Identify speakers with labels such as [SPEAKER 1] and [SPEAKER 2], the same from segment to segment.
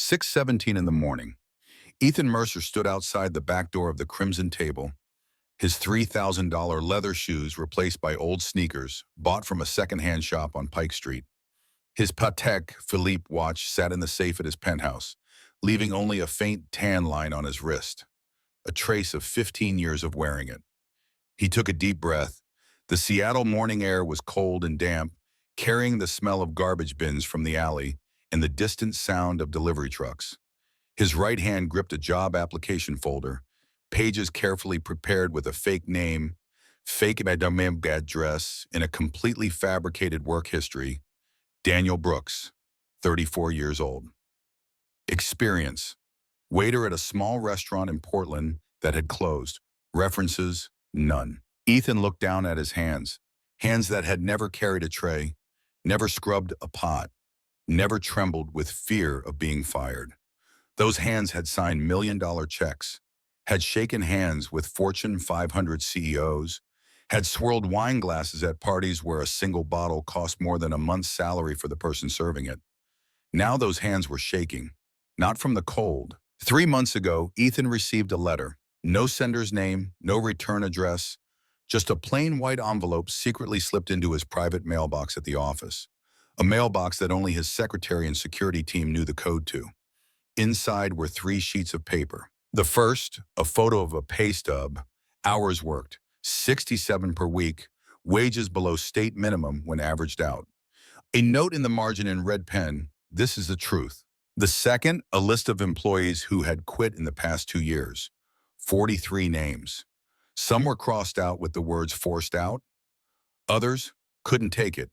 [SPEAKER 1] 6:17 in the morning. Ethan Mercer stood outside the back door of the Crimson Table, his $3,000 leather shoes replaced by old sneakers bought from a secondhand shop on Pike Street. His Patek Philippe watch sat in the safe at his penthouse, leaving only a faint tan line on his wrist, a trace of 15 years of wearing it. He took a deep breath. The Seattle morning air was cold and damp, carrying the smell of garbage bins from the alley and the distant sound of delivery trucks. His right hand gripped a job application folder, pages carefully prepared with a fake name, fake address, and a completely fabricated work history. Daniel Brooks, 34 years old. Experience: waiter at a small restaurant in Portland that had closed. References: none. Ethan looked down at his hands that had never carried a tray, never scrubbed a pot, never trembled with fear of being fired. Those hands had signed million-dollar checks, had shaken hands with Fortune 500 CEOs, had swirled wine glasses at parties where a single bottle cost more than a month's salary for the person serving it. Now those hands were shaking, not from the cold. 3 months ago, Ethan received a letter. No sender's name, no return address, just a plain white envelope secretly slipped into his private mailbox at the office. A mailbox that only his secretary and security team knew the code to. Inside were 3 sheets of paper. The first, a photo of a pay stub, hours worked, 67 per week, wages below state minimum when averaged out. A note in the margin in red pen: this is the truth. The second, a list of employees who had quit in the past 2 years. 43 names. Some were crossed out with the words forced out. Others couldn't take it.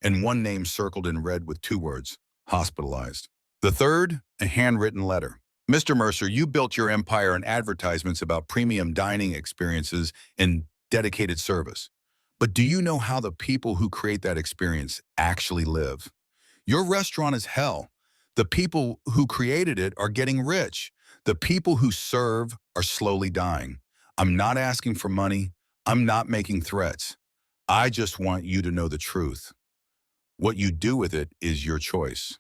[SPEAKER 1] And one name circled in red with 2 words, hospitalized. The third, a handwritten letter. Mr. Mercer, you built your empire on advertisements about premium dining experiences and dedicated service. But do you know how the people who create that experience actually live? Your restaurant is hell. The people who created it are getting rich. The people who serve are slowly dying. I'm not asking for money. I'm not making threats. I just want you to know the truth. What you do with it is your choice.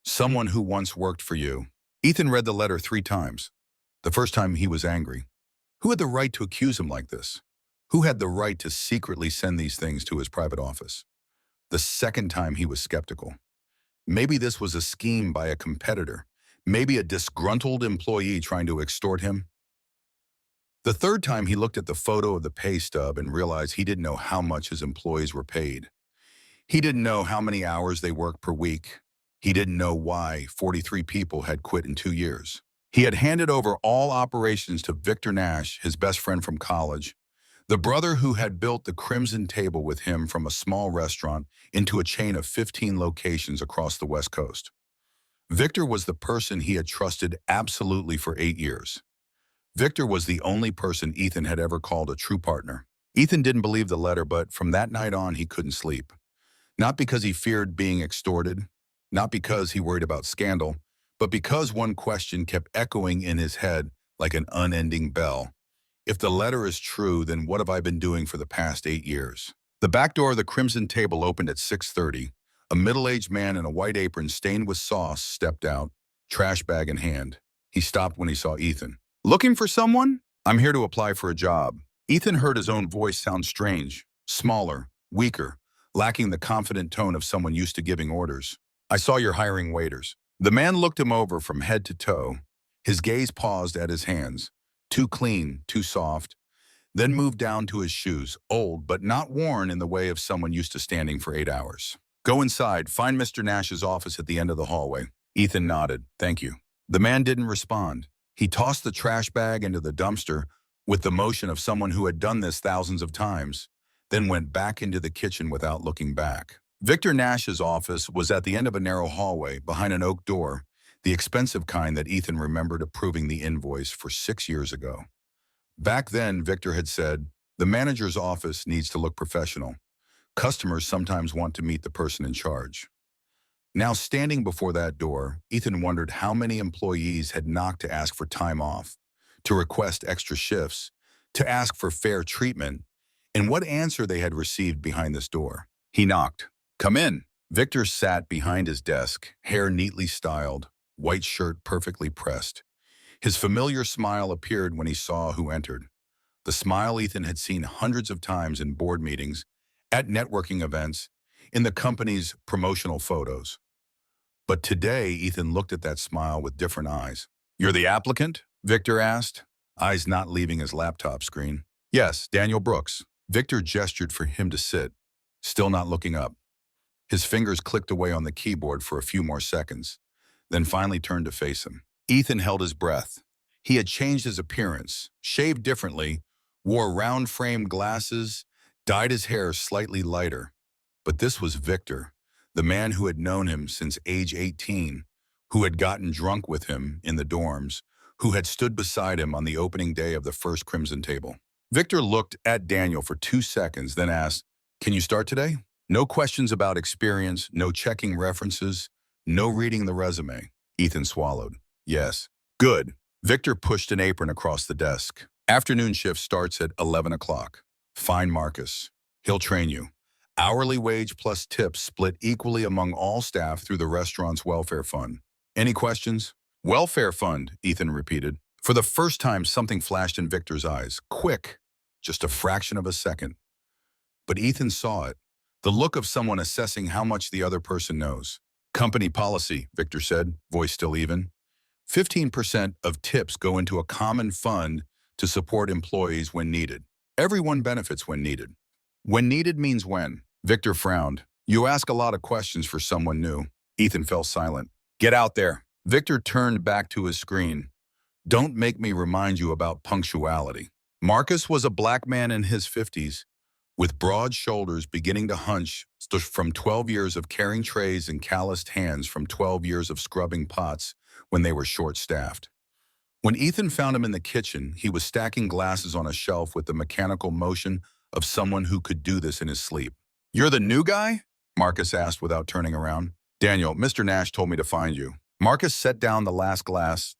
[SPEAKER 1] Someone who once worked for you. Ethan read the letter 3 times. The first time he was angry. Who had the right to accuse him like this? Who had the right to secretly send these things to his private office? The second time he was skeptical. Maybe this was a scheme by a competitor. Maybe a disgruntled employee trying to extort him. The third time he looked at the photo of the pay stub and realized he didn't know how much his employees were paid. He didn't know how many hours they worked per week. He didn't know why 43 people had quit in 2 years. He had handed over all operations to Victor Nash, his best friend from college, the brother who had built the Crimson Table with him from a small restaurant into a chain of 15 locations across the West Coast. Victor was the person he had trusted absolutely for 8 years. Victor was the only person Ethan had ever called a true partner. Ethan didn't believe the letter, but from that night on, he couldn't sleep. Not because he feared being extorted, not because he worried about scandal, but because one question kept echoing in his head like an unending bell. If the letter is true, then what have I been doing for the past 8 years? The back door of the Crimson Table opened at 6:30. A middle-aged man in a white apron stained with sauce stepped out, trash bag in hand. He stopped when he saw Ethan. Looking for someone? I'm here to apply for a job. Ethan heard his own voice sound strange, smaller, weaker, lacking the confident tone of someone used to giving orders. I saw you're hiring waiters. The man looked him over from head to toe. His gaze paused at his hands, too clean, too soft, then moved down to his shoes, old but not worn in the way of someone used to standing for 8 hours. Go inside, find Mr. Nash's office at the end of the hallway. Ethan nodded. Thank you. The man didn't respond. He tossed the trash bag into the dumpster with the motion of someone who had done this thousands of times, then went back into the kitchen without looking back. Victor Nash's office was at the end of a narrow hallway behind an oak door, the expensive kind that Ethan remembered approving the invoice for 6 years ago. Back then, Victor had said, the manager's office needs to look professional. Customers sometimes want to meet the person in charge. Now, standing before that door, Ethan wondered how many employees had knocked to ask for time off, to request extra shifts, to ask for fair treatment, and what answer they had received behind this door. He knocked. Come in. Victor sat behind his desk, hair neatly styled, white shirt perfectly pressed. His familiar smile appeared when he saw who entered. The smile Ethan had seen hundreds of times in board meetings, at networking events, in the company's promotional photos. But today, Ethan looked at that smile with different eyes. "You're the applicant?" Victor asked, eyes not leaving his laptop screen. "Yes, Daniel Brooks." Victor gestured for him to sit, still not looking up. His fingers clicked away on the keyboard for a few more seconds, then finally turned to face him. Ethan held his breath. He had changed his appearance, shaved differently, wore round-framed glasses, dyed his hair slightly lighter. But this was Victor, the man who had known him since age 18, who had gotten drunk with him in the dorms, who had stood beside him on the opening day of the first Crimson table. Victor looked at Daniel for 2 seconds, then asked, "Can you start today?" No questions about experience, no checking references, no reading the resume. Ethan swallowed. "Yes." "Good." Victor pushed an apron across the desk. "Afternoon shift starts at 11 o'clock. Find Marcus. He'll train you. Hourly wage plus tips split equally among all staff through the restaurant's welfare fund. Any questions?" "Welfare fund," Ethan repeated. For the first time, something flashed in Victor's eyes. Quick. Just a fraction of a second. But Ethan saw it. The look of someone assessing how much the other person knows. "Company policy," Victor said, voice still even. 15% of tips go into a common fund to support employees when needed. Everyone benefits when needed. When needed means when. Victor frowned. "You ask a lot of questions for someone new." Ethan fell silent. "Get out there." Victor turned back to his screen. "Don't make me remind you about punctuality." Marcus was a black man in his 50s, with broad shoulders beginning to hunch from 12 years of carrying trays and calloused hands from 12 years of scrubbing pots when they were short-staffed. When Ethan found him in the kitchen, he was stacking glasses on a shelf with the mechanical motion of someone who could do this in his sleep. "You're the new guy?" Marcus asked without turning around. "Daniel, Mr. Nash told me to find you." Marcus set down the last glass,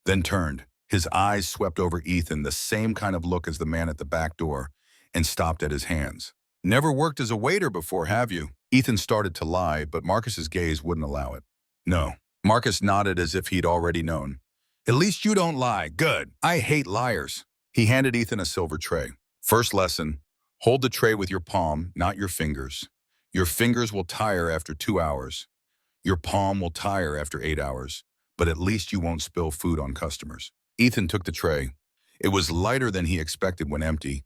[SPEAKER 1] then turned. His eyes swept over Ethan, the same kind of look as the man at the back door, and stopped at his hands. "Never worked as a waiter before, have you?" Ethan started to lie, but Marcus's gaze wouldn't allow it. "No." Marcus nodded as if he'd already known. "At least you don't lie. Good. I hate liars." He handed Ethan a silver tray. "First lesson, hold the tray with your palm, not your fingers. Your fingers will tire after 2 hours. Your palm will tire after 8 hours, but at least you won't spill food on customers." Ethan took the tray. It was lighter than he expected when empty,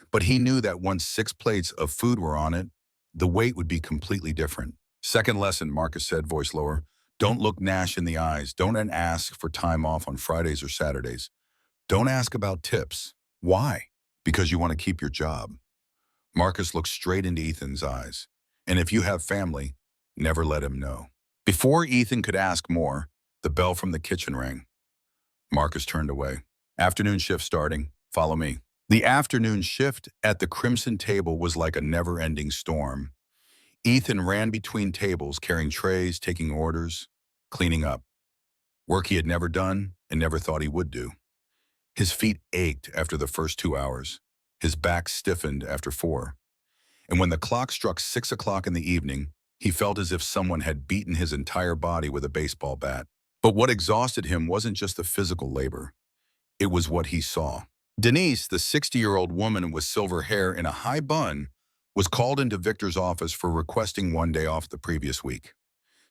[SPEAKER 1] but he knew that once 6 plates of food were on it, the weight would be completely different. "Second lesson," Marcus said, voice lower. "Don't look Nash in the eyes. Don't ask for time off on Fridays or Saturdays. Don't ask about tips. Why? Because you want to keep your job." Marcus looked straight into Ethan's eyes. "And if you have family, never let him know." Before Ethan could ask more, the bell from the kitchen rang. Marcus turned away. "Afternoon shift starting. Follow me." The afternoon shift at the Crimson table was like a never-ending storm. Ethan ran between tables, carrying trays, taking orders, cleaning up. Work he had never done and never thought he would do. His feet ached after the first 2 hours. His back stiffened after 4. And when the clock struck 6 o'clock in the evening, he felt as if someone had beaten his entire body with a baseball bat. But what exhausted him wasn't just the physical labor. It was what he saw. Denise, the 60-year-old woman with silver hair in a high bun, was called into Victor's office for requesting 1 day off the previous week.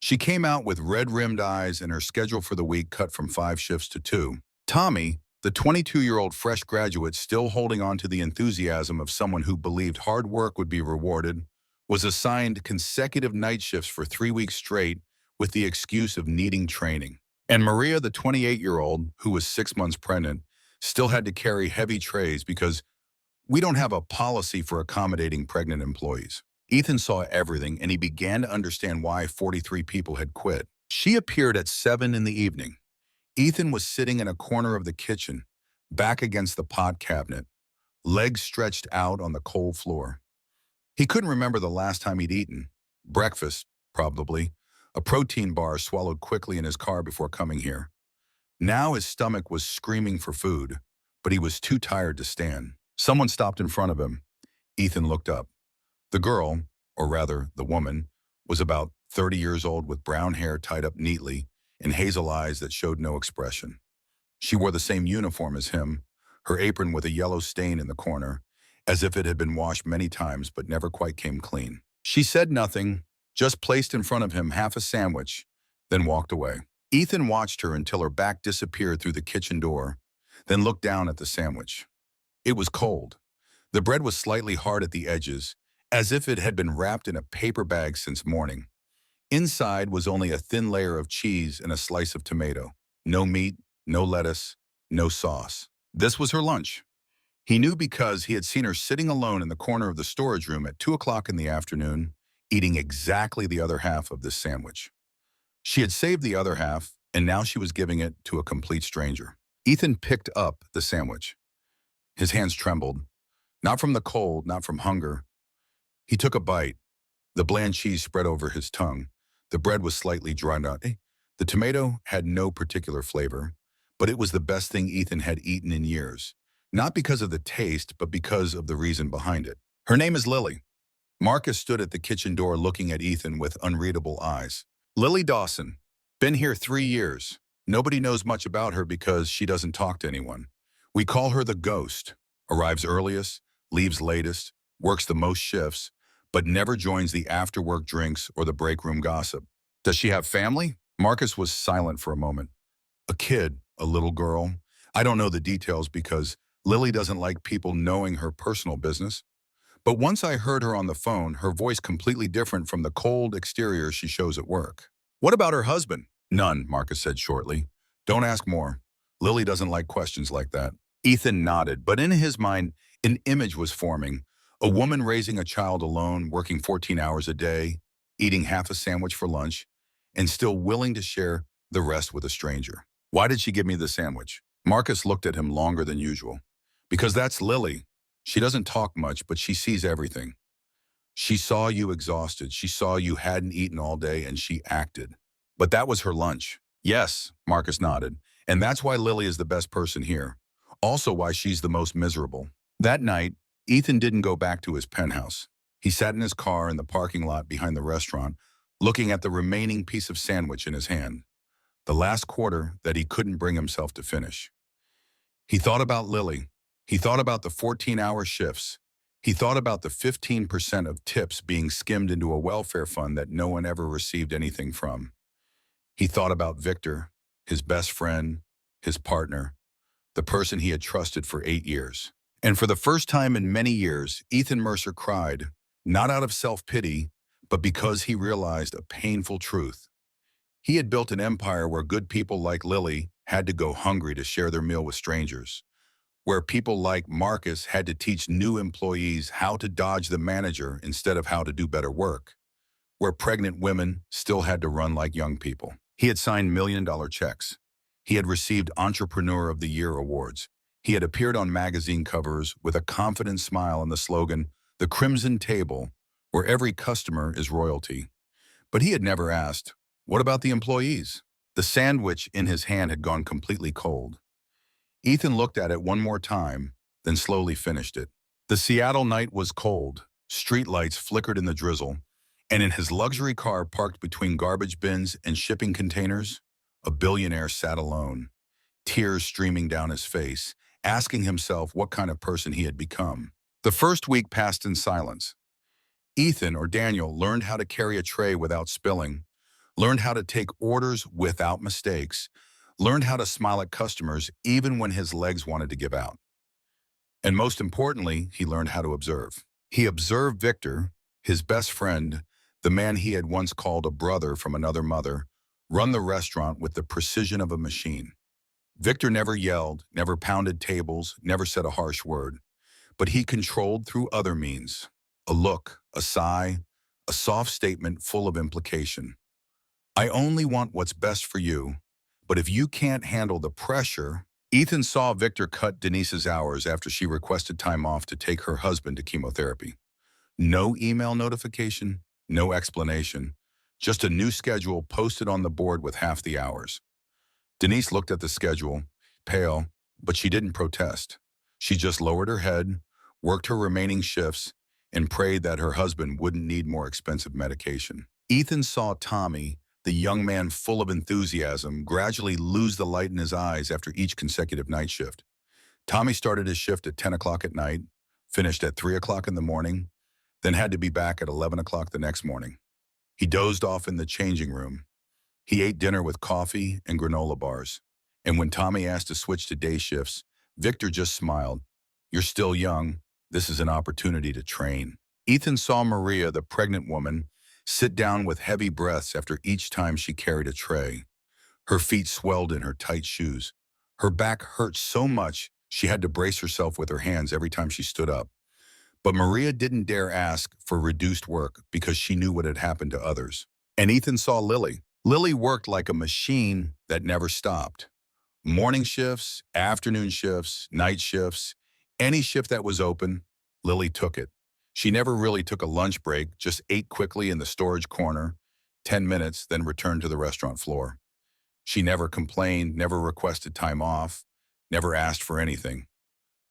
[SPEAKER 1] She came out with red-rimmed eyes and her schedule for the week cut from 5 shifts to 2. Tommy, the 22-year-old fresh graduate still holding on to the enthusiasm of someone who believed hard work would be rewarded, was assigned consecutive night shifts for 3 weeks straight with the excuse of needing training. And Maria, the 28-year-old, who was 6 months pregnant, still had to carry heavy trays because we don't have a policy for accommodating pregnant employees. Ethan saw everything, and he began to understand why 43 people had quit. She appeared at 7 in the evening. Ethan was sitting in a corner of the kitchen, back against the pot cabinet, legs stretched out on the cold floor. He couldn't remember the last time he'd eaten. Breakfast, probably. A protein bar swallowed quickly in his car before coming here. Now his stomach was screaming for food, but he was too tired to stand. Someone stopped in front of him. Ethan looked up. The girl, or rather the woman, was about 30 years old with brown hair tied up neatly and hazel eyes that showed no expression. She wore the same uniform as him, her apron with a yellow stain in the corner, as if it had been washed many times but never quite came clean. She said nothing, just placed in front of him half a sandwich, then walked away. Ethan watched her until her back disappeared through the kitchen door, then looked down at the sandwich. It was cold. The bread was slightly hard at the edges, as if it had been wrapped in a paper bag since morning. Inside was only a thin layer of cheese and a slice of tomato. No meat, no lettuce, no sauce. This was her lunch. He knew because he had seen her sitting alone in the corner of the storage room at 2 o'clock in the afternoon, eating exactly the other half of this sandwich. She had saved the other half, and now she was giving it to a complete stranger. Ethan picked up the sandwich. His hands trembled, not from the cold, not from hunger. He took a bite. The bland cheese spread over his tongue. The bread was slightly dried out. The tomato had no particular flavor, but it was the best thing Ethan had eaten in years. Not because of the taste, but because of the reason behind it. Her name is Lily. Marcus stood at the kitchen door looking at Ethan with unreadable eyes. Lily Dawson. Been here 3 years. Nobody knows much about her because she doesn't talk to anyone. We call her the ghost. Arrives earliest, leaves latest, works the most shifts, but never joins the after-work drinks or the break room gossip. Does she have family? Marcus was silent for a moment. A kid, a little girl. I don't know the details because Lily doesn't like people knowing her personal business. But once I heard her on the phone, her voice completely different from the cold exterior she shows at work. What about her husband? None, Marcus said shortly. Don't ask more. Lily doesn't like questions like that. Ethan nodded, but in his mind, an image was forming. A woman raising a child alone, working 14 hours a day, eating half a sandwich for lunch, and still willing to share the rest with a stranger. Why did she give me the sandwich? Marcus looked at him longer than usual. Because that's Lily. She doesn't talk much, but she sees everything. She saw you exhausted. She saw you hadn't eaten all day, and she acted. But that was her lunch. Yes, Marcus nodded. And that's why Lily is the best person here. Also why she's the most miserable. That night, Ethan didn't go back to his penthouse. He sat in his car in the parking lot behind the restaurant, looking at the remaining piece of sandwich in his hand, the last quarter that he couldn't bring himself to finish. He thought about Lily. He thought about the 14-hour shifts. He thought about the 15% of tips being skimmed into a welfare fund that no one ever received anything from. He thought about Victor, his best friend, his partner, the person he had trusted for 8 years. And for the first time in many years, Ethan Mercer cried, not out of self-pity, but because he realized a painful truth. He had built an empire where good people like Lily had to go hungry to share their meal with strangers, where people like Marcus had to teach new employees how to dodge the manager instead of how to do better work, where pregnant women still had to run like young people. He had signed million-dollar checks. He had received Entrepreneur of the Year awards. He had appeared on magazine covers with a confident smile and the slogan, "The Crimson Table," where every customer is royalty. But he had never asked, what about the employees? The sandwich in his hand had gone completely cold. Ethan looked at it one more time, then slowly finished it. The Seattle night was cold. Streetlights flickered in the drizzle, and in his luxury car parked between garbage bins and shipping containers, a billionaire sat alone, tears streaming down his face, asking himself what kind of person he had become. The first week passed in silence. Ethan, or Daniel, learned how to carry a tray without spilling, learned how to take orders without mistakes, learned how to smile at customers even when his legs wanted to give out. And most importantly, he learned how to observe. He observed Victor, his best friend, the man he had once called a brother from another mother, run the restaurant with the precision of a machine. Victor never yelled, never pounded tables, never said a harsh word, but he controlled through other means. A look, a sigh, a soft statement full of implication. I only want what's best for you, but if you can't handle the pressure. Ethan saw Victor cut Denise's hours after she requested time off to take her husband to chemotherapy. No email notification, no explanation, just a new schedule posted on the board with half the hours. Denise looked at the schedule, pale, but she didn't protest. She just lowered her head, worked her remaining shifts, and prayed that her husband wouldn't need more expensive medication. Ethan saw Tommy, the young man full of enthusiasm, gradually lose the light in his eyes after each consecutive night shift. Tommy started his shift at 10 o'clock at night, finished at 3 o'clock in the morning, then had to be back at 11 o'clock the next morning. He dozed off in the changing room. He ate dinner with coffee and granola bars. And when Tommy asked to switch to day shifts, Victor just smiled. "You're still young. This is an opportunity to train." Ethan saw Maria, the pregnant woman, sit down with heavy breaths after each time she carried a tray. Her feet swelled in her tight shoes. Her back hurt so much she had to brace herself with her hands every time she stood up. But Maria didn't dare ask for reduced work because she knew what had happened to others. And Ethan saw Lily. Lily worked like a machine that never stopped. Morning shifts, afternoon shifts, night shifts, any shift that was open, Lily took it. She never really took a lunch break, just ate quickly in the storage corner, 10 minutes, then returned to the restaurant floor. She never complained, never requested time off, never asked for anything.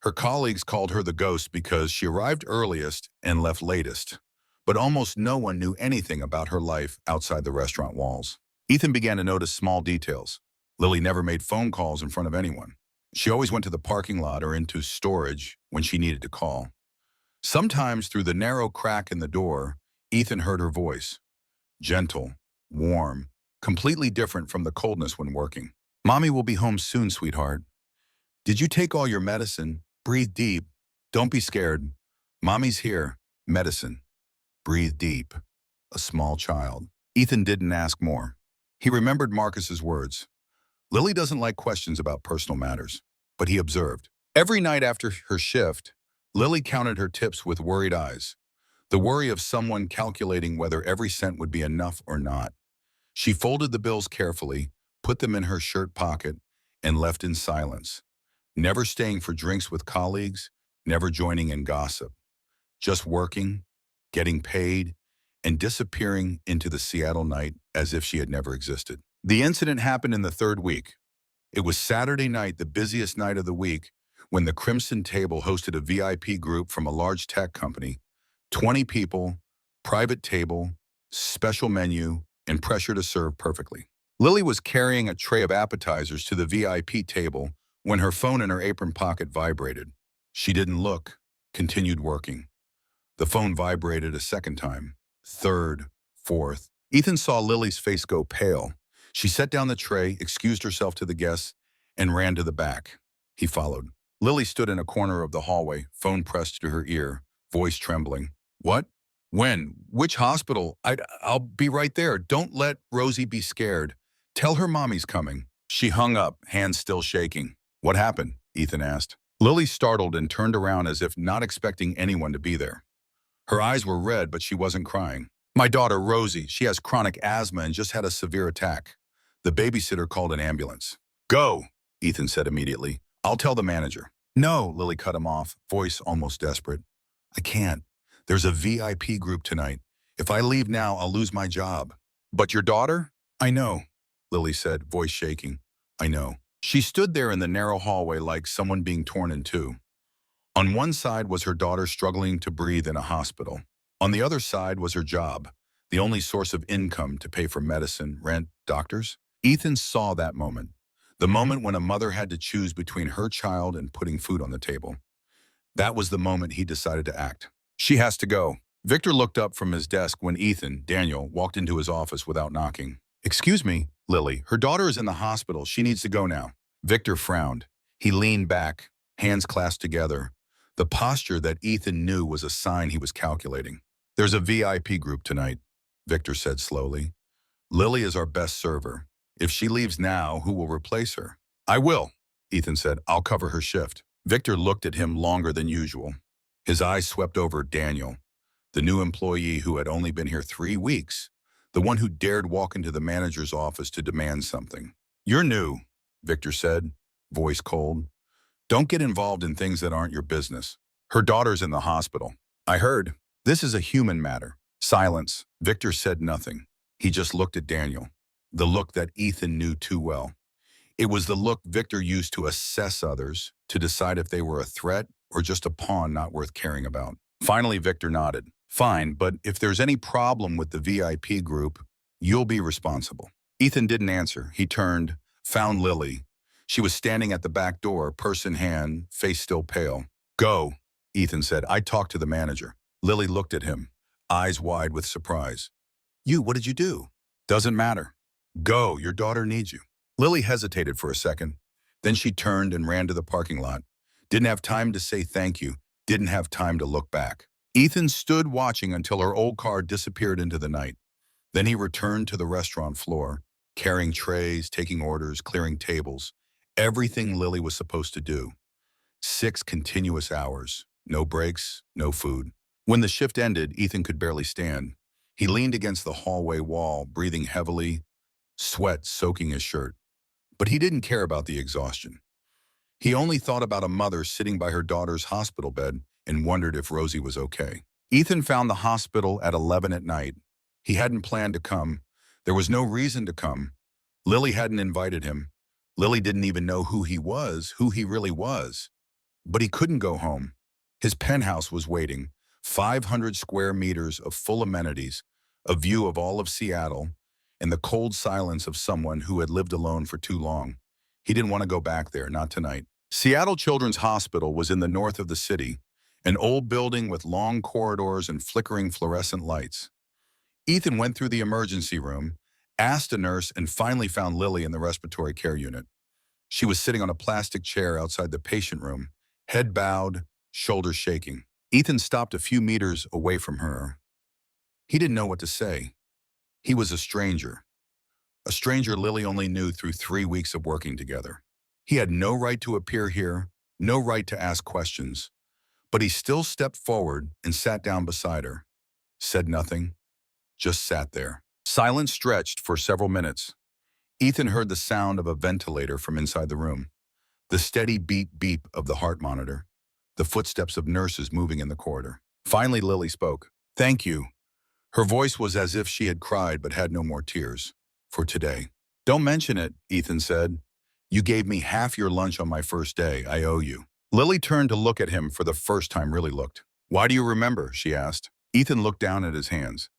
[SPEAKER 1] Her colleagues called her the ghost because she arrived earliest and left latest, but almost no one knew anything about her life outside the restaurant walls. Ethan began to notice small details. Lily never made phone calls in front of anyone. She always went to the parking lot or into storage when she needed to call. Sometimes through the narrow crack in the door, Ethan heard her voice. Gentle, warm, completely different from the coldness when working. "Mommy will be home soon, sweetheart. Did you take all your medicine? Breathe deep. Don't be scared. Mommy's here. Medicine. Breathe deep." A small child. Ethan didn't ask more. He remembered Marcus's words. Lily doesn't like questions about personal matters, but he observed. Every night after her shift, Lily counted her tips with worried eyes, the worry of someone calculating whether every cent would be enough or not. She folded the bills carefully, put them in her shirt pocket, and left in silence, never staying for drinks with colleagues, never joining in gossip, just working, getting paid, and disappearing into the Seattle night as if she had never existed. The incident happened in the third week. It was Saturday night, the busiest night of the week, when the Crimson Table hosted a VIP group from a large tech company, 20 people, private table, special menu, and pressure to serve perfectly. Lily was carrying a tray of appetizers to the VIP table when her phone in her apron pocket vibrated. She didn't look, continued working. The phone vibrated a second time, third, fourth. Ethan saw Lily's face go pale. She set down the tray, excused herself to the guests, and ran to the back. He followed. Lily stood in a corner of the hallway, phone pressed to her ear, voice trembling. "What? When? Which hospital? I'll be right there. Don't let Rosie be scared. Tell her mommy's coming." She hung up, hands still shaking. "What happened?" Ethan asked. Lily startled and turned around as if not expecting anyone to be there. Her eyes were red, but she wasn't crying. "My daughter, Rosie, she has chronic asthma and just had a severe attack. The babysitter called an ambulance." "Go," Ethan said immediately. "I'll tell the manager." "No," Lily cut him off, voice almost desperate. "I can't. There's a VIP group tonight. If I leave now, I'll lose my job." "But your daughter?" "I know," Lily said, voice shaking. "I know." She stood there in the narrow hallway like someone being torn in two. On one side was her daughter struggling to breathe in a hospital. On the other side was her job, the only source of income to pay for medicine, rent, doctors. Ethan saw that moment, the moment when a mother had to choose between her child and putting food on the table. That was the moment he decided to act. "She has to go." Victor looked up from his desk when Ethan, Daniel, walked into his office without knocking. "Excuse me, Lily, her daughter is in the hospital. She needs to go now." Victor frowned. He leaned back, hands clasped together, the posture that Ethan knew was a sign he was calculating. "There's a VIP group tonight," Victor said slowly. "Lily is our best server. If she leaves now, who will replace her?" "I will," Ethan said. "I'll cover her shift." Victor looked at him longer than usual. His eyes swept over Daniel, the new employee who had only been here 3 weeks, the one who dared walk into the manager's office to demand something. "You're new," Victor said, voice cold. "Don't get involved in things that aren't your business. Her daughter's in the hospital." "I heard. This is a human matter." Silence. Victor said nothing. He just looked at Daniel, the look that Ethan knew too well. It was the look Victor used to assess others, to decide if they were a threat or just a pawn not worth caring about. Finally, Victor nodded. Fine, but if there's any problem with the VIP group, you'll be responsible. Ethan didn't answer. He turned, found Lily. She was standing at the back door, purse in hand, face still pale. Go, Ethan said. I talked to the manager. Lily looked at him, eyes wide with surprise. What did you do? Doesn't matter. Go, your daughter needs you. Lily hesitated for a second. Then she turned and ran to the parking lot. Didn't have time to say thank you. Didn't have time to look back. Ethan stood watching until her old car disappeared into the night. Then he returned to the restaurant floor, carrying trays, taking orders, clearing tables. Everything Lily was supposed to do. 6 continuous hours. No breaks, no food. When the shift ended, Ethan could barely stand. He leaned against the hallway wall, breathing heavily, sweat soaking his shirt. But he didn't care about the exhaustion. He only thought about a mother sitting by her daughter's hospital bed and wondered if Rosie was okay. Ethan found the hospital at 11 at night. He hadn't planned to come. There was no reason to come. Lily hadn't invited him. Lily didn't even know who he really was. But he couldn't go home. His penthouse was waiting, 500 square meters of full amenities, a view of all of Seattle, and the cold silence of someone who had lived alone for too long. He didn't want to go back there, not tonight. Seattle Children's Hospital was in the north of the city, an old building with long corridors and flickering fluorescent lights. Ethan went through the emergency room, asked a nurse, and finally found Lily in the respiratory care unit. She was sitting on a plastic chair outside the patient room, head bowed, shoulders shaking. Ethan stopped a few meters away from her. He didn't know what to say. He was a stranger Lily only knew through 3 weeks of working together. He had no right to appear here, no right to ask questions, but he still stepped forward and sat down beside her. Said nothing, just sat there. Silence stretched for several minutes. Ethan heard the sound of a ventilator from inside the room, the steady beep-beep of the heart monitor, the footsteps of nurses moving in the corridor. Finally, Lily spoke. Thank you. Her voice was as if she had cried but had no more tears. For today. Don't mention it, Ethan said. You gave me half your lunch on my first day. I owe you. Lily turned to look at him for the first time really looked. Why do you remember? She asked. Ethan looked down at his hands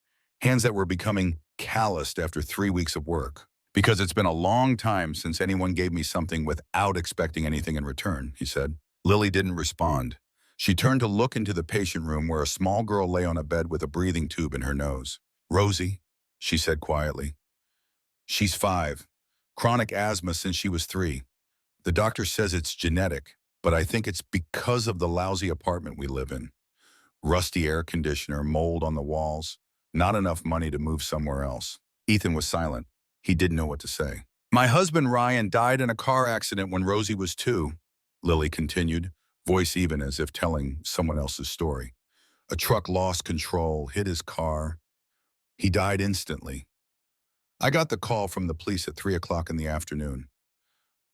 [SPEAKER 1] that were becoming calloused after 3 weeks of work. Because it's been a long time since anyone gave me something without expecting anything in return, he said. Lily didn't respond. She turned to look into the patient room where a small girl lay on a bed with a breathing tube in her nose. Rosie, she said quietly. She's 5. Chronic asthma since she was 3. The doctor says it's genetic, but I think it's because of the lousy apartment we live in. Rusty air conditioner, mold on the walls, not enough money to move somewhere else. Ethan was silent. He didn't know what to say. My husband Ryan died in a car accident when Rosie was 2, Lily continued, voice even as if telling someone else's story. A truck lost control, hit his car. He died instantly. I got the call from the police at 3 o'clock in the afternoon.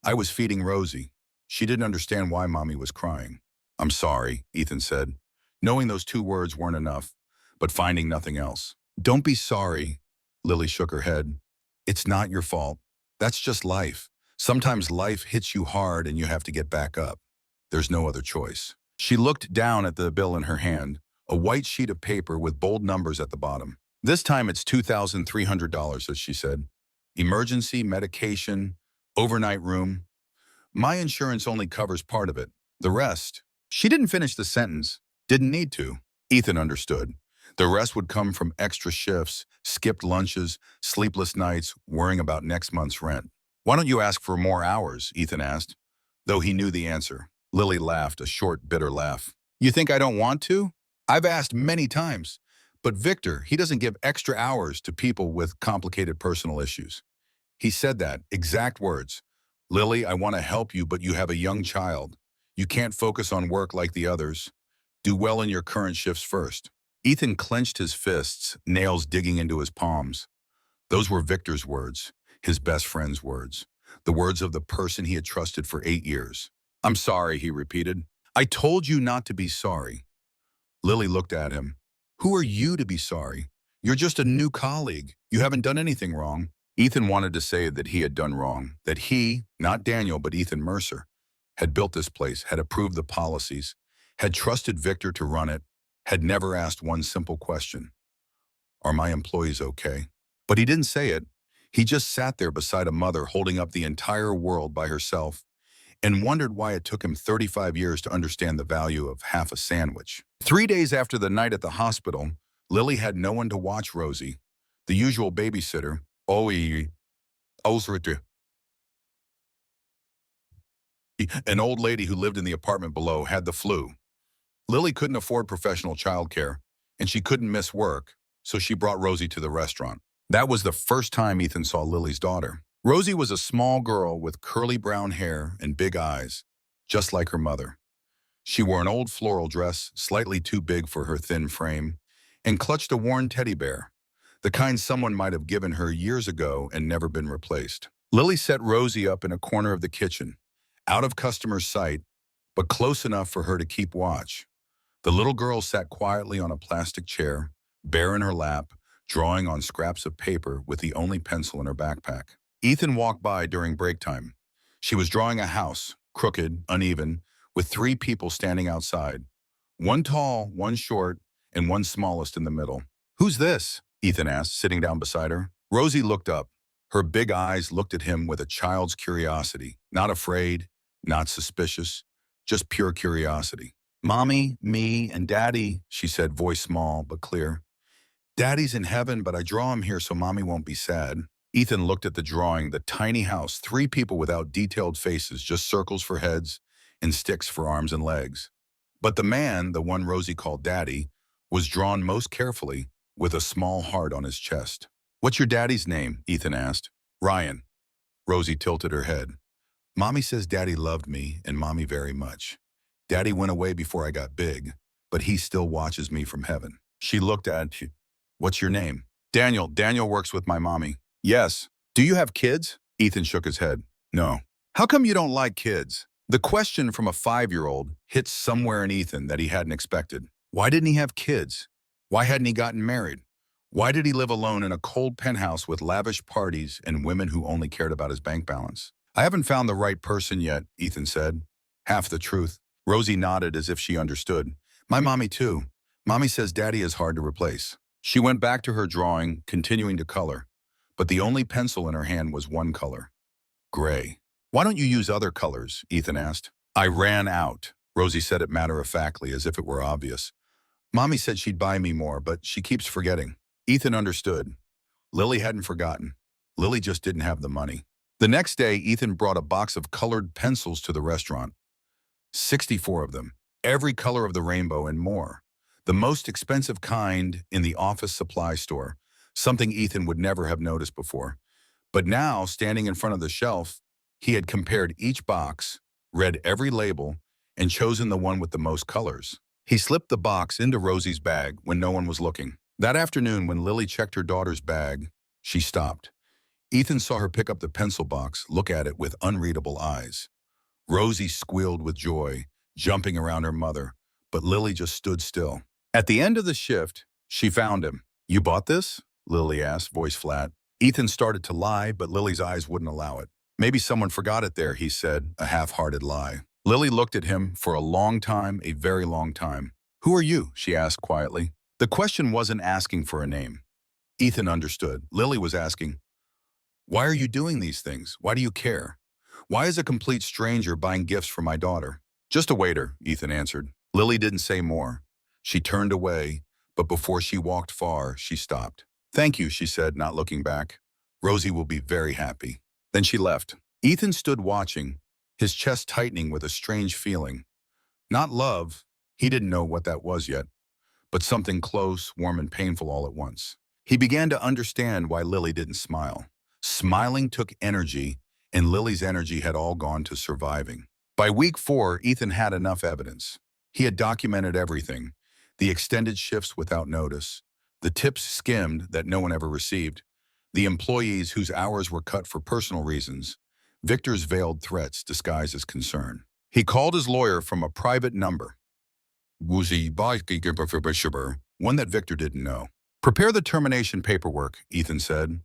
[SPEAKER 1] I was feeding Rosie. She didn't understand why Mommy was crying. I'm sorry, Ethan said, knowing those 2 words weren't enough, but finding nothing else. Don't be sorry, Lily shook her head. It's not your fault. That's just life. Sometimes life hits you hard and you have to get back up. There's no other choice. She looked down at the bill in her hand, a white sheet of paper with bold numbers at the bottom. This time it's $2,300, as she said. Emergency, medication, overnight room. My insurance only covers part of it. The rest. She didn't finish the sentence. Didn't need to. Ethan understood. The rest would come from extra shifts, skipped lunches, sleepless nights, worrying about next month's rent. Why don't you ask for more hours? Ethan asked, though he knew the answer. Lily laughed, a short, bitter laugh. You think I don't want to? I've asked many times. But Victor, he doesn't give extra hours to people with complicated personal issues. He said that, exact words. Lily, I want to help you, but you have a young child. You can't focus on work like the others. Do well in your current shifts first. Ethan clenched his fists, nails digging into his palms. Those were Victor's words, his best friend's words, the words of the person he had trusted for 8 years. I'm sorry, he repeated. I told you not to be sorry. Lily looked at him. Who are you to be sorry? You're just a new colleague. You haven't done anything wrong. Ethan wanted to say that he had done wrong, that he, not Daniel, but Ethan Mercer, had built this place, had approved the policies, had trusted Victor to run it, had never asked one simple question: are my employees okay? But he didn't say it. He just sat there beside a mother holding up the entire world by herself and wondered why it took him 35 years to understand the value of half a sandwich. 3 days after the night at the hospital, Lily had no one to watch Rosie. The usual babysitter, Oi, Osritu, an old lady who lived in the apartment below, had the flu. Lily couldn't afford professional childcare, and she couldn't miss work, so she brought Rosie to the restaurant. That was the first time Ethan saw Lily's daughter. Rosie was a small girl with curly brown hair and big eyes, just like her mother. She wore an old floral dress, slightly too big for her thin frame, and clutched a worn teddy bear, the kind someone might have given her years ago and never been replaced. Lily set Rosie up in a corner of the kitchen, out of customers' sight, but close enough for her to keep watch. The little girl sat quietly on a plastic chair, bare in her lap, drawing on scraps of paper with the only pencil in her backpack. Ethan walked by during break time. She was drawing a house, crooked, uneven, with 3 people standing outside. One tall, one short, and one smallest in the middle. "Who's this?" Ethan asked, sitting down beside her. Rosie looked up. Her big eyes looked at him with a child's curiosity, not afraid, not suspicious, just pure curiosity. "Mommy, me, and Daddy," she said, voice small but clear. "Daddy's in heaven, but I draw him here so Mommy won't be sad." Ethan looked at the drawing, the tiny house, 3 people without detailed faces, just circles for heads and sticks for arms and legs. But the man, the one Rosie called Daddy, was drawn most carefully, with a small heart on his chest. "What's your daddy's name?" Ethan asked. "Ryan." Rosie tilted her head. "Mommy says Daddy loved me and Mommy very much. Daddy went away before I got big, but he still watches me from heaven." She looked at him. "What's your name?" "Daniel. Daniel works with my mommy." "Yes. Do you have kids?" Ethan shook his head. "No." "How come you don't like kids?" The question from a 5-year-old hit somewhere in Ethan that he hadn't expected. Why didn't he have kids? Why hadn't he gotten married? Why did he live alone in a cold penthouse with lavish parties and women who only cared about his bank balance? "I haven't found the right person yet," Ethan said. Half the truth. Rosie nodded as if she understood. "My mommy too. Mommy says Daddy is hard to replace." She went back to her drawing, continuing to color. But the only pencil in her hand was one color: gray. "Why don't you use other colors?" Ethan asked. "I ran out." Rosie said it matter-of-factly, as if it were obvious. "Mommy said she'd buy me more, but she keeps forgetting." Ethan understood. Lily hadn't forgotten. Lily just didn't have the money. The next day, Ethan brought a box of colored pencils to the restaurant. 64 of them, every color of the rainbow and more. The most expensive kind in the office supply store, something Ethan would never have noticed before. But now, standing in front of the shelf, he had compared each box, read every label, and chosen the one with the most colors. He slipped the box into Rosie's bag when no one was looking. That afternoon, when Lily checked her daughter's bag, she stopped. Ethan saw her pick up the pencil box, look at it with unreadable eyes. Rosie squealed with joy, jumping around her mother, but Lily just stood still. At the end of the shift, she found him. "You bought this?" Lily asked, voice flat. Ethan started to lie, but Lily's eyes wouldn't allow it. "Maybe someone forgot it there," he said, a half-hearted lie. Lily looked at him for a long time, a very long time. "Who are you?" she asked quietly. The question wasn't asking for a name. Ethan understood. Lily was asking, "Why are you doing these things? Why do you care? Why is a complete stranger buying gifts for my daughter?" "Just a waiter," Ethan answered. Lily didn't say more. She turned away, but before she walked far, she stopped. "Thank you," she said, not looking back. "Rosie will be very happy." Then she left. Ethan stood watching, his chest tightening with a strange feeling. Not love, he didn't know what that was yet, but something close, warm, and painful all at once. He began to understand why Lily didn't smile. Smiling took energy, and Lily's energy had all gone to surviving. By week 4, Ethan had enough evidence. He had documented everything: the extended shifts without notice, the tips skimmed that no one ever received, the employees whose hours were cut for personal reasons, Victor's veiled threats disguised as concern. He called his lawyer from a private number, one that Victor didn't know. "Prepare the termination paperwork," Ethan said,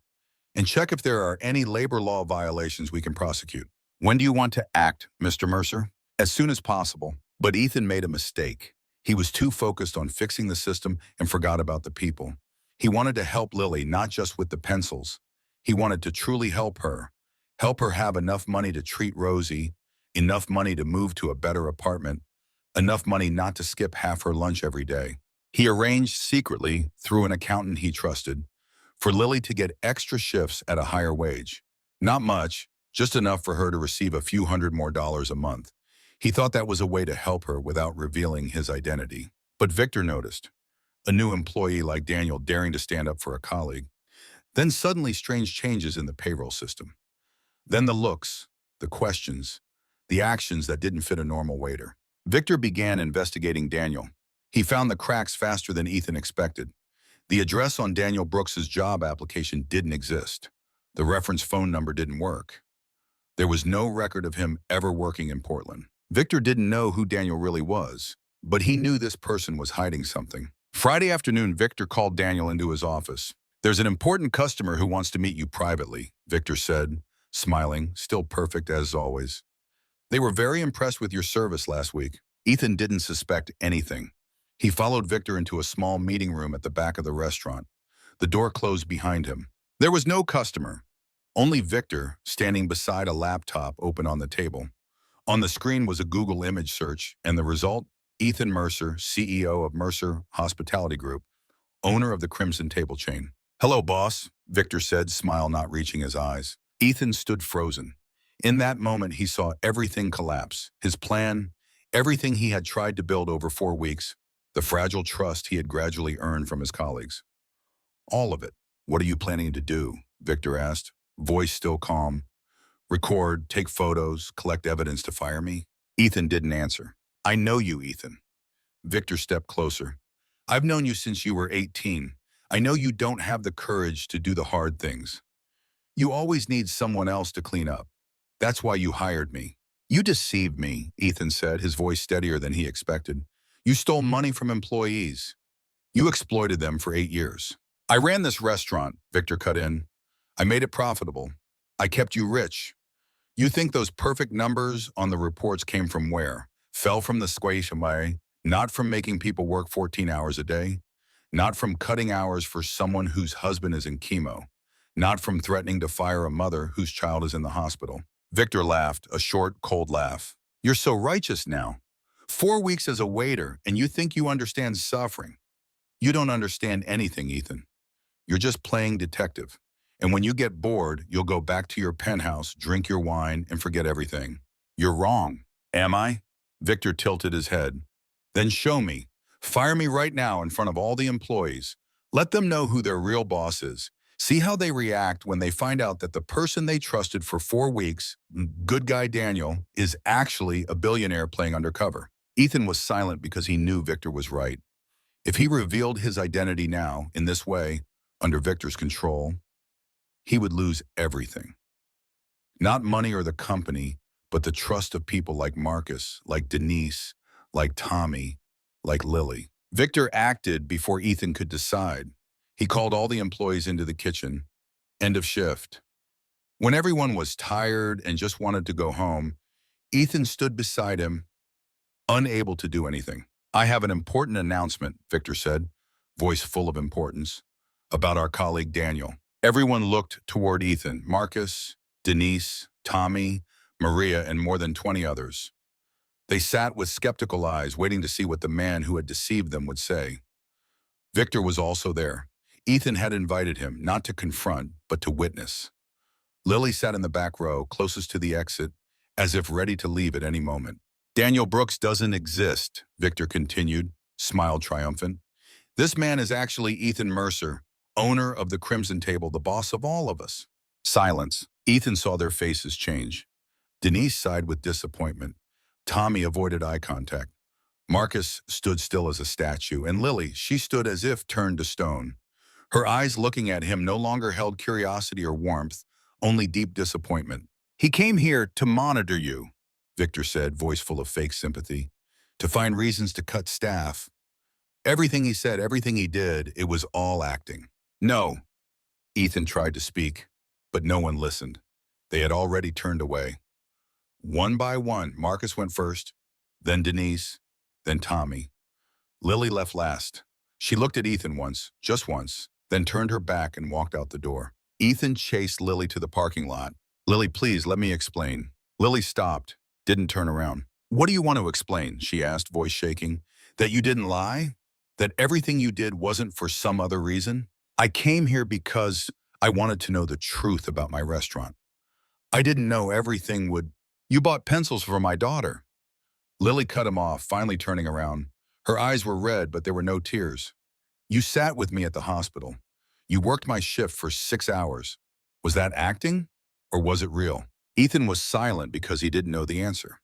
[SPEAKER 1] "and check if there are any labor law violations we can prosecute." "When do you want to act, Mr. Mercer?" "As soon as possible." But Ethan made a mistake. He was too focused on fixing the system and forgot about the people. He wanted to help Lily not just with the pencils. He wanted to truly help her have enough money to treat Rosie, enough money to move to a better apartment, enough money not to skip half her lunch every day. He arranged secretly, through an accountant he trusted, for Lily to get extra shifts at a higher wage. Not much, just enough for her to receive a few hundred more dollars a month. He thought that was a way to help her without revealing his identity. But Victor noticed, a new employee like Daniel daring to stand up for a colleague. Then suddenly strange changes in the payroll system. Then the looks, the questions, the actions that didn't fit a normal waiter. Victor began investigating Daniel. He found the cracks faster than Ethan expected. The address on Daniel Brooks's job application didn't exist. The reference phone number didn't work. There was no record of him ever working in Portland. Victor didn't know who Daniel really was, but he knew this person was hiding something. Friday afternoon, Victor called Daniel into his office. "There's an important customer who wants to meet you privately," Victor said, smiling, still perfect as always. "They were very impressed with your service last week." Ethan didn't suspect anything. He followed Victor into a small meeting room at the back of the restaurant. The door closed behind him. There was no customer, only Victor standing beside a laptop open on the table. On the screen was a Google image search, and the result, Ethan Mercer, CEO of Mercer Hospitality Group, owner of the Crimson Table chain. "Hello, boss," Victor said, smile not reaching his eyes. Ethan stood frozen. In that moment, he saw everything collapse. His plan, everything he had tried to build over 4 weeks, the fragile trust he had gradually earned from his colleagues. All of it. "What are you planning to do?" Victor asked, voice still calm. "Record, take photos, collect evidence to fire me?" Ethan didn't answer. "I know you, Ethan." Victor stepped closer. "I've known you since you were 18. I know you don't have the courage to do the hard things. You always need someone else to clean up. That's why you hired me." "You deceived me," Ethan said, his voice steadier than he expected. "You stole money from employees. You exploited them for 8 years. I ran this restaurant," Victor cut in. "I made it profitable. I kept you rich. You think those perfect numbers on the reports came from where? Fell from the squash away, not from making people work 14 hours a day, not from cutting hours for someone whose husband is in chemo, not from threatening to fire a mother whose child is in the hospital." Victor laughed, a short, cold laugh. "You're so righteous now. 4 weeks as a waiter, and you think you understand suffering. You don't understand anything, Ethan. You're just playing detective. And when you get bored, you'll go back to your penthouse, drink your wine, and forget everything." "You're wrong." "Am I?" Victor tilted his head. "Then show me. Fire me right now in front of all the employees. Let them know who their real boss is. See how they react when they find out that the person they trusted for 4 weeks, good guy Daniel, is actually a billionaire playing undercover." Ethan was silent because he knew Victor was right. If he revealed his identity now, in this way, under Victor's control, he would lose everything. Not money or the company, but the trust of people like Marcus, like Denise, like Tommy, like Lily. Victor acted before Ethan could decide. He called all the employees into the kitchen. End of shift. When everyone was tired and just wanted to go home, Ethan stood beside him, unable to do anything. "I have an important announcement," Victor said, voice full of importance, "about our colleague Daniel." Everyone looked toward Ethan, Marcus, Denise, Tommy, Maria, and more than 20 others. They sat with skeptical eyes, waiting to see what the man who had deceived them would say. Victor was also there. Ethan had invited him, not to confront, but to witness. Lily sat in the back row, closest to the exit, as if ready to leave at any moment. "Daniel Brooks doesn't exist," Victor continued, smile triumphant. "This man is actually Ethan Mercer, owner of the Crimson Table, the boss of all of us." Silence. Ethan saw their faces change. Denise sighed with disappointment. Tommy avoided eye contact. Marcus stood still as a statue, and Lily, she stood as if turned to stone. Her eyes looking at him no longer held curiosity or warmth, only deep disappointment. "He came here to monitor you," Victor said, voice full of fake sympathy, "to find reasons to cut staff. Everything he said, everything he did, it was all acting." "No." Ethan tried to speak, but no one listened. They had already turned away. One by one, Marcus went first, then Denise, then Tommy. Lily left last. She looked at Ethan once, just once, then turned her back and walked out the door. Ethan chased Lily to the parking lot. Lily, please, let me explain. Lily stopped, didn't turn around. What do you want to explain? She asked, voice shaking. That you didn't lie? That everything you did wasn't for some other reason? I came here because I wanted to know the truth about my restaurant. I didn't know everything would... You bought pencils for my daughter. Lily cut him off, finally turning around. Her eyes were red, but there were no tears. You sat with me at the hospital. You worked my shift for 6 hours. Was that acting? Or was it real? Ethan was silent because he didn't know the answer.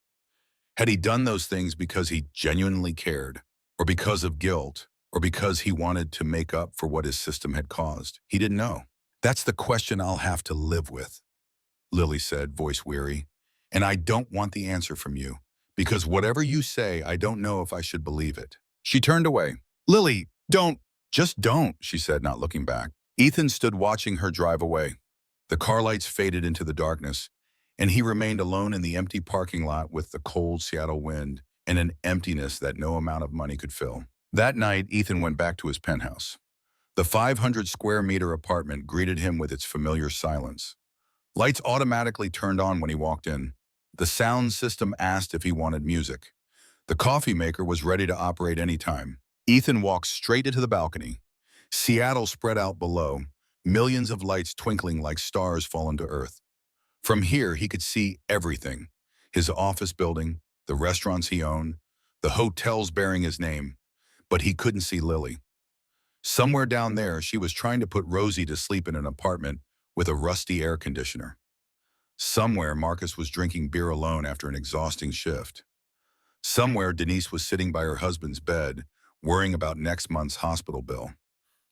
[SPEAKER 1] Had he done those things because he genuinely cared, or because of guilt, or because he wanted to make up for what his system had caused? He didn't know. That's the question I'll have to live with, Lily said, voice weary. And I don't want the answer from you, because whatever you say, I don't know if I should believe it. She turned away. Lily, just don't, she said, not looking back. Ethan stood watching her drive away. The car lights faded into the darkness, and he remained alone in the empty parking lot with the cold Seattle wind and an emptiness that no amount of money could fill. That night, Ethan went back to his penthouse. The 500 square meter apartment greeted him with its familiar silence. Lights automatically turned on when he walked in. The sound system asked if he wanted music. The coffee maker was ready to operate anytime. Ethan walked straight into the balcony. Seattle spread out below, millions of lights twinkling like stars fallen to earth. From here, he could see everything. His office building, the restaurants he owned, the hotels bearing his name. But he couldn't see Lily. Somewhere down there, she was trying to put Rosie to sleep in an apartment with a rusty air conditioner. Somewhere, Marcus was drinking beer alone after an exhausting shift. Somewhere, Denise was sitting by her husband's bed, worrying about next month's hospital bill.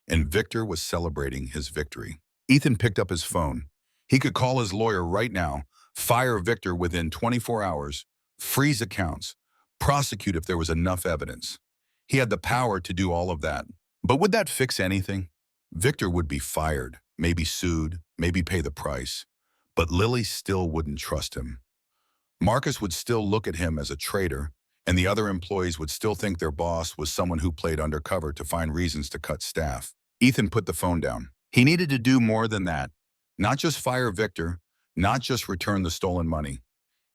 [SPEAKER 1] And Victor was celebrating his victory. Ethan picked up his phone. He could call his lawyer right now, fire Victor within 24 hours, freeze accounts, prosecute if there was enough evidence. He had the power to do all of that. But would that fix anything? Victor would be fired, maybe sued, maybe pay the price. But Lily still wouldn't trust him. Marcus would still look at him as a traitor, and the other employees would still think their boss was someone who played undercover to find reasons to cut staff. Ethan put the phone down. He needed to do more than that. Not just fire Victor, not just return the stolen money.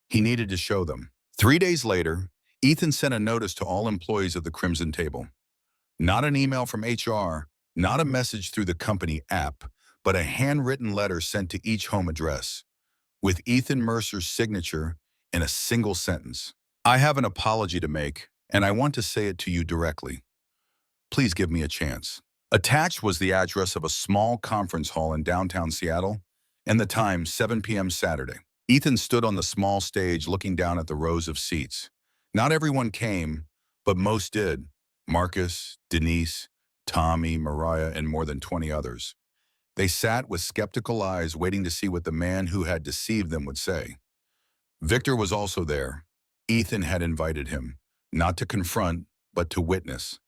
[SPEAKER 1] He needed to show them. 3 days later, Ethan sent a notice to all employees of the Crimson Table. Not an email from HR, not a message through the company app, but a handwritten letter sent to each home address, with Ethan Mercer's signature in a single sentence. I have an apology to make, and I want to say it to you directly. Please give me a chance. Attached was the address of a small conference hall in downtown Seattle, and the time, 7 p.m. Saturday. Ethan stood on the small stage looking down at the rows of seats. Not everyone came, but most did. Marcus, Denise, Tommy, Mariah, and more than 20 others. They sat with skeptical eyes waiting to see what the man who had deceived them would say. Victor was also there. Ethan had invited him, not to confront, but to witness.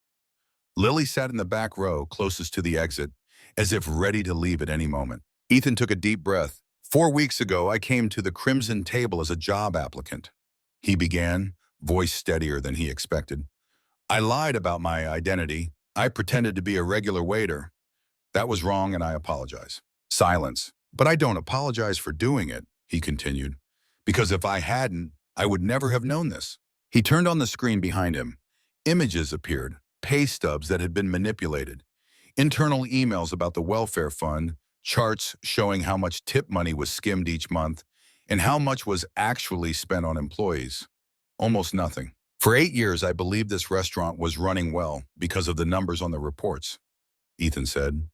[SPEAKER 1] Lily sat in the back row, closest to the exit, as if ready to leave at any moment. Ethan took a deep breath. 4 weeks ago, I came to the Crimson Table as a job applicant. He began, voice steadier than he expected. I lied about my identity. I pretended to be a regular waiter. That was wrong, and I apologize. Silence. But I don't apologize for doing it, he continued, because if I hadn't, I would never have known this. He turned on the screen behind him. Images appeared, pay stubs that had been manipulated, internal emails about the welfare fund, charts showing how much tip money was skimmed each month, and how much was actually spent on employees. Almost nothing. For 8 years, I believed this restaurant was running well because of the numbers on the reports, Ethan said.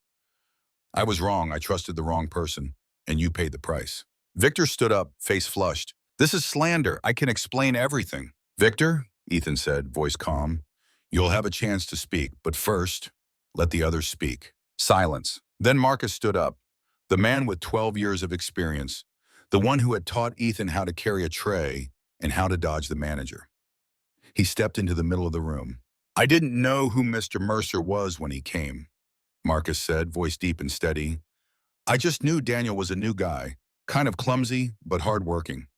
[SPEAKER 1] I was wrong. I trusted the wrong person, and you paid the price. Victor stood up, face flushed. This is slander. I can explain everything. Victor, Ethan said, voice calm, you'll have a chance to speak, but first, let the others speak. Silence. Then Marcus stood up, the man with 12 years of experience, the one who had taught Ethan how to carry a tray and how to dodge the manager. He stepped into the middle of the room. I didn't know who Mr. Mercer was when he came, Marcus said, voice deep and steady. I just knew Daniel was a new guy, kind of clumsy, but hardworking.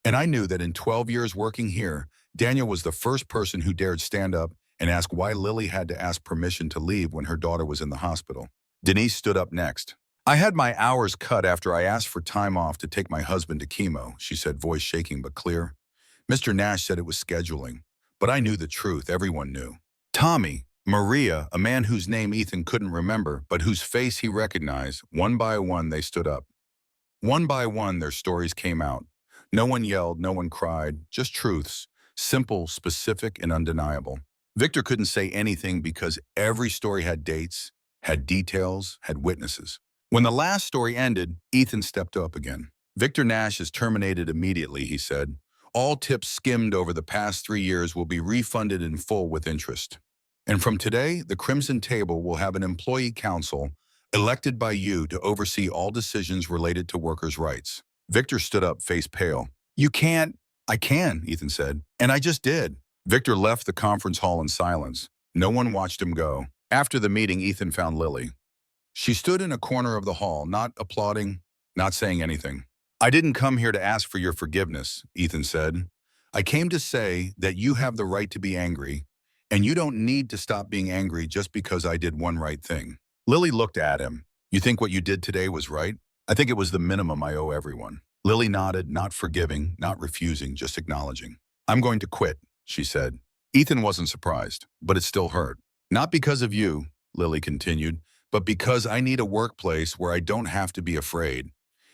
[SPEAKER 1] And I knew that in 12 years working here, Daniel was the first person who dared stand up and ask why Lily had to ask permission to leave when her daughter was in the hospital. Denise stood up next. I had my hours cut after I asked for time off to take my husband to chemo, she said, voice shaking but clear. Mr. Nash said it was scheduling, but I knew the truth. Everyone knew. Tommy, Maria, a man whose name Ethan couldn't remember, but whose face he recognized, one by one they stood up. One by one their stories came out. No one yelled, no one cried, just truths, simple, specific, and undeniable. Victor couldn't say anything because every story had dates, had details, had witnesses. When the last story ended, Ethan stepped up again. Victor Nash is terminated immediately, he said. All tips skimmed over the past 3 years will be refunded in full with interest. And from today, the Crimson Table will have an employee council elected by you to oversee all decisions related to workers' rights. Victor stood up, face pale. You can't. I can, Ethan said. And I just did. Victor left the conference hall in silence. No one watched him go. After the meeting, Ethan found Lily. She stood in a corner of the hall, not applauding, not saying anything. I didn't come here to ask for your forgiveness, Ethan said. I came to say that you have the right to be angry, and you don't need to stop being angry just because I did one right thing. Lily looked at him. You think what you did today was right? I think it was the minimum I owe everyone. Lily nodded, not forgiving, not refusing, just acknowledging. I'm going to quit, she said. Ethan wasn't surprised, but it still hurt. Not because of you, Lily continued, but because I need a workplace where I don't have to be afraid.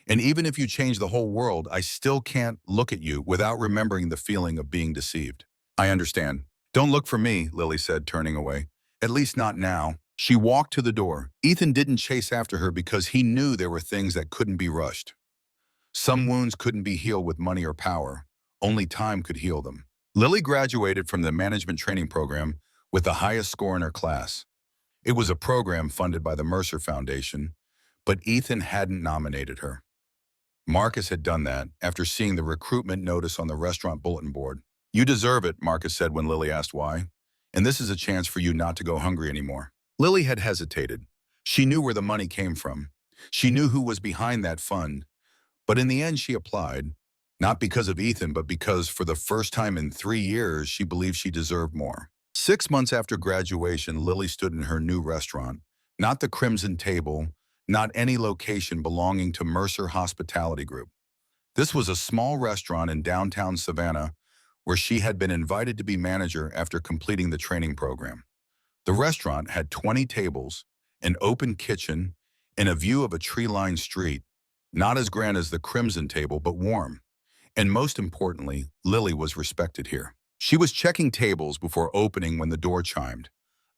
[SPEAKER 1] And even if you change the whole world, I still can't look at you without remembering the feeling of being deceived. I understand. Don't look for me, Lily said, turning away. At least not now. She walked to the door. Ethan didn't chase after her because he knew there were things that couldn't be rushed. Some wounds couldn't be healed with money or power. Only time could heal them. Lily graduated from the management training program with the highest score in her class. It was a program funded by the Mercer Foundation, but Ethan hadn't nominated her. Marcus had done that after seeing the recruitment notice on the restaurant bulletin board. You deserve it, Marcus said when Lily asked why. And this is a chance for you not to go hungry anymore. Lily had hesitated. She knew where the money came from. She knew who was behind that fund. But in the end, she applied, not because of Ethan, but because for the first time in 3 years, she believed she deserved more. 6 months after graduation, Lily stood in her new restaurant, not the Crimson Table, not any location belonging to Mercer Hospitality Group. This was a small restaurant in downtown Savannah where she had been invited to be manager after completing the training program. The restaurant had 20 tables, an open kitchen, and a view of a tree-lined street, not as grand as the Crimson Table, but warm. And most importantly, Lily was respected here. She was checking tables before opening when the door chimed.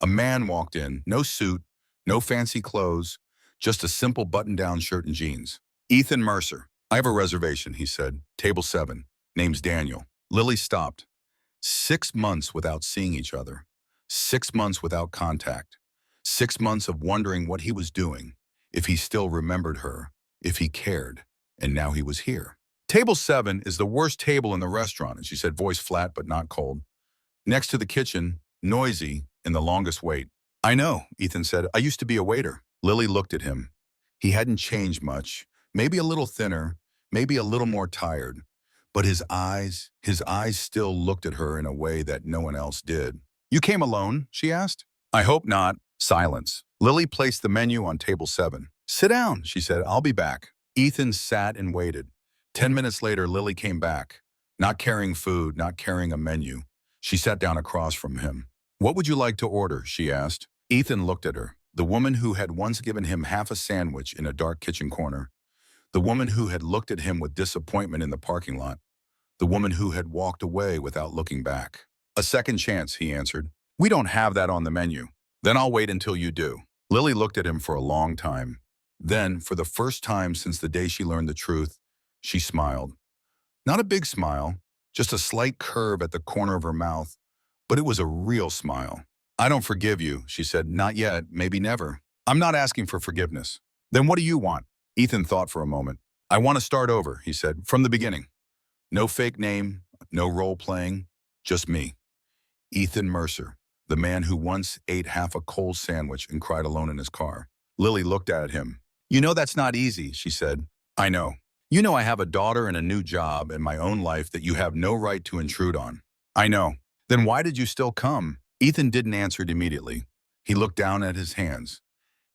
[SPEAKER 1] A man walked in, no suit, no fancy clothes, just a simple button-down shirt and jeans. Ethan Mercer. I have a reservation, he said. Table 7. Name's Daniel. Lily stopped. 6 months without seeing each other. 6 months without contact. 6 months of wondering what he was doing, if he still remembered her, if he cared, and now he was here. Table 7 is the worst table in the restaurant, and she said, voice flat but not cold. Next to the kitchen, noisy, and the longest wait. I know, Ethan said. I used to be a waiter. Lily looked at him. He hadn't changed much, maybe a little thinner, maybe a little more tired. But his eyes still looked at her in a way that no one else did. You came alone? She asked. I hope not. Silence. Lily placed the menu on table 7. Sit down, she said. I'll be back. Ethan sat and waited. 10 minutes later, Lily came back, not carrying food, not carrying a menu. She sat down across from him. What would you like to order? She asked. Ethan looked at her, the woman who had once given him half a sandwich in a dark kitchen corner, the woman who had looked at him with disappointment in the parking lot, the woman who had walked away without looking back. A second chance, he answered. We don't have that on the menu. Then I'll wait until you do. Lily looked at him for a long time. Then, for the first time since the day she learned the truth, she smiled. Not a big smile, just a slight curve at the corner of her mouth, but it was a real smile. I don't forgive you, she said. Not yet, maybe never. I'm not asking for forgiveness. Then what do you want? Ethan thought for a moment. I want to start over, he said, from the beginning. No fake name, no role playing, just me. Ethan Mercer, the man who once ate half a cold sandwich and cried alone in his car. Lily looked at him. You know that's not easy, she said. I know. You know I have a daughter and a new job and my own life that you have no right to intrude on. I know. Then why did you still come? Ethan didn't answer it immediately. He looked down at his hands,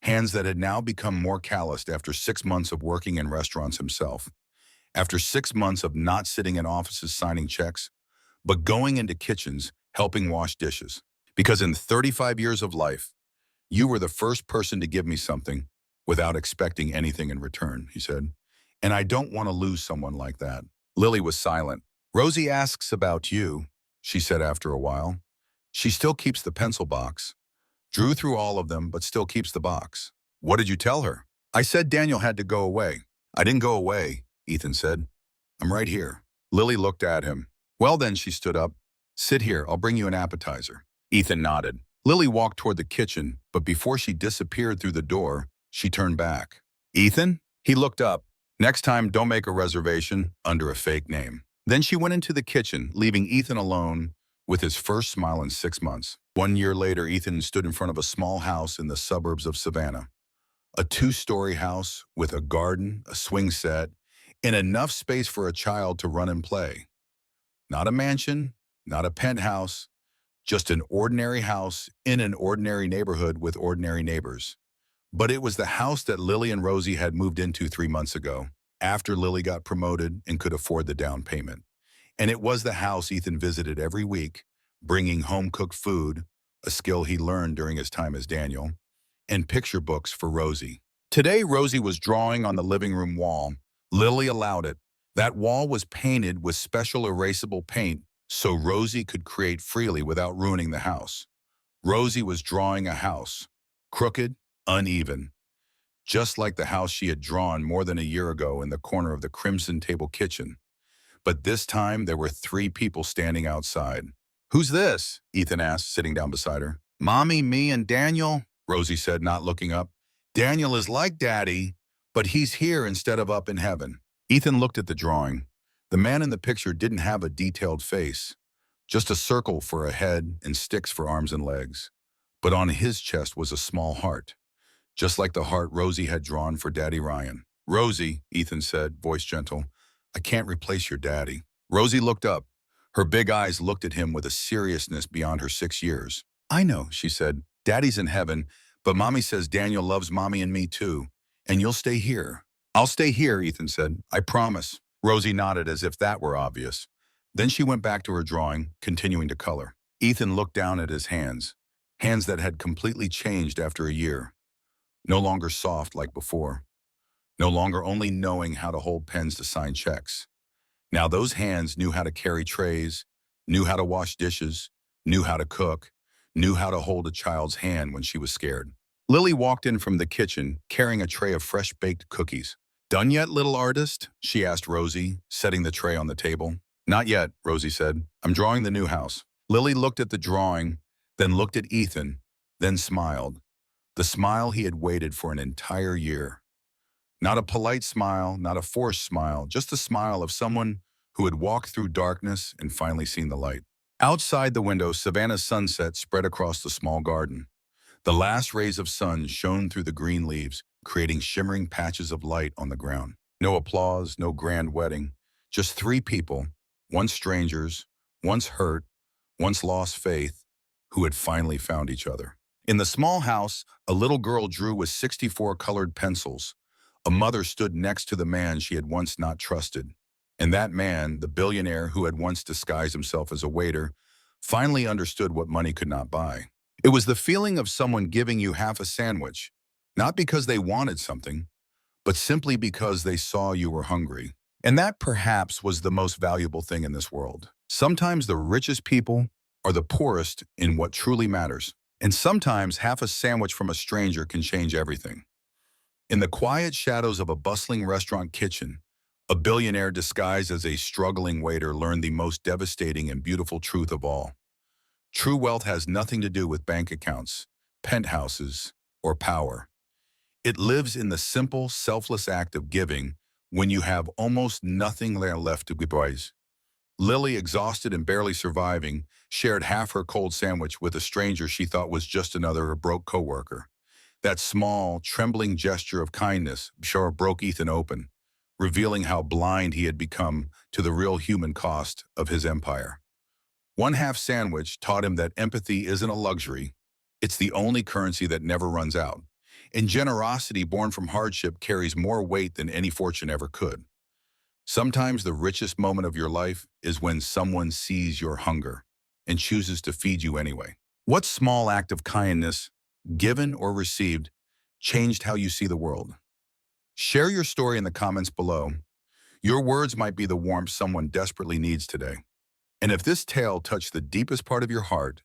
[SPEAKER 1] hands that had now become more calloused after 6 months of working in restaurants himself. After 6 months of not sitting in offices signing checks, but going into kitchens, helping wash dishes. Because in 35 years of life, you were the first person to give me something without expecting anything in return, he said. And I don't want to lose someone like that. Lily was silent. Rosie asks about you, she said after a while. She still keeps the pencil box. Drew through all of them, but still keeps the box. What did you tell her? I said Daniel had to go away. I didn't go away, Ethan said. I'm right here. Lily looked at him. Well then, she stood up. Sit here, I'll bring you an appetizer. Ethan nodded. Lily walked toward the kitchen, but before she disappeared through the door, she turned back. Ethan? He looked up. Next time, don't make a reservation under a fake name. Then she went into the kitchen, leaving Ethan alone with his first smile in 6 months. 1 year later, Ethan stood in front of a small house in the suburbs of Savannah. A 2-story house with a garden, a swing set, and enough space for a child to run and play. Not a mansion, not a penthouse, just an ordinary house in an ordinary neighborhood with ordinary neighbors. But it was the house that Lily and Rosie had moved into 3 months ago, after Lily got promoted and could afford the down payment. And it was the house Ethan visited every week, bringing home-cooked food, a skill he learned during his time as Daniel, and picture books for Rosie. Today, Rosie was drawing on the living room wall. Lily allowed it. That wall was painted with special erasable paint so Rosie could create freely without ruining the house. Rosie was drawing a house, crooked, uneven, just like the house she had drawn more than a year ago in the corner of the Crimson Table kitchen. But this time, there were 3 people standing outside. Who's this? Ethan asked, sitting down beside her. Mommy, me, and Daniel, Rosie said, not looking up. Daniel is like Daddy, but he's here instead of up in heaven. Ethan looked at the drawing. The man in the picture didn't have a detailed face, just a circle for a head and sticks for arms and legs. But on his chest was a small heart, just like the heart Rosie had drawn for Daddy Ryan. Rosie, Ethan said, voice gentle, I can't replace your daddy. Rosie looked up. Her big eyes looked at him with a seriousness beyond her 6 years. I know, she said. Daddy's in heaven, but Mommy says Daniel loves Mommy and me too, and you'll stay here. I'll stay here, Ethan said. I promise. Rosie nodded as if that were obvious. Then she went back to her drawing, continuing to color. Ethan looked down at his hands, hands that had completely changed after a year. No longer soft like before. No longer only knowing how to hold pens to sign checks. Now those hands knew how to carry trays, knew how to wash dishes, knew how to cook, knew how to hold a child's hand when she was scared. Lily walked in from the kitchen, carrying a tray of fresh-baked cookies. Done yet, little artist? She asked Rosie, setting the tray on the table. Not yet, Rosie said. I'm drawing the new house. Lily looked at the drawing, then looked at Ethan, then smiled. The smile he had waited for an entire year. Not a polite smile, not a forced smile, just the smile of someone who had walked through darkness and finally seen the light. Outside the window, Savannah's sunset spread across the small garden. The last rays of sun shone through the green leaves, creating shimmering patches of light on the ground. No applause, no grand wedding, just 3 people, once strangers, once hurt, once lost faith, who had finally found each other. In the small house, a little girl drew with 64 colored pencils. A mother stood next to the man she had once not trusted. And that man, the billionaire who had once disguised himself as a waiter, finally understood what money could not buy. It was the feeling of someone giving you half a sandwich, not because they wanted something, but simply because they saw you were hungry. And that perhaps was the most valuable thing in this world. Sometimes the richest people are the poorest in what truly matters. And sometimes half a sandwich from a stranger can change everything. In the quiet shadows of a bustling restaurant kitchen, a billionaire disguised as a struggling waiter learned the most devastating and beautiful truth of all. True wealth has nothing to do with bank accounts, penthouses, or power. It lives in the simple, selfless act of giving when you have almost nothing left to give. Lily, exhausted and barely surviving, shared half her cold sandwich with a stranger she thought was just another broke coworker. That small, trembling gesture of kindness sure broke Ethan open, revealing how blind he had become to the real human cost of his empire. One half sandwich taught him that empathy isn't a luxury. It's the only currency that never runs out. And generosity born from hardship carries more weight than any fortune ever could. Sometimes the richest moment of your life is when someone sees your hunger and chooses to feed you anyway. What small act of kindness, given or received, changed how you see the world? Share your story in the comments below. Your words might be the warmth someone desperately needs today. And if this tale touched the deepest part of your heart,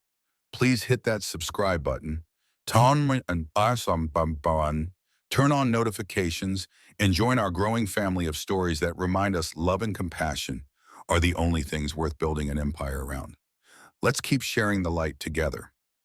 [SPEAKER 1] please hit that subscribe button, turn on notifications, and join our growing family of stories that remind us love and compassion are the only things worth building an empire around. Let's keep sharing the light together.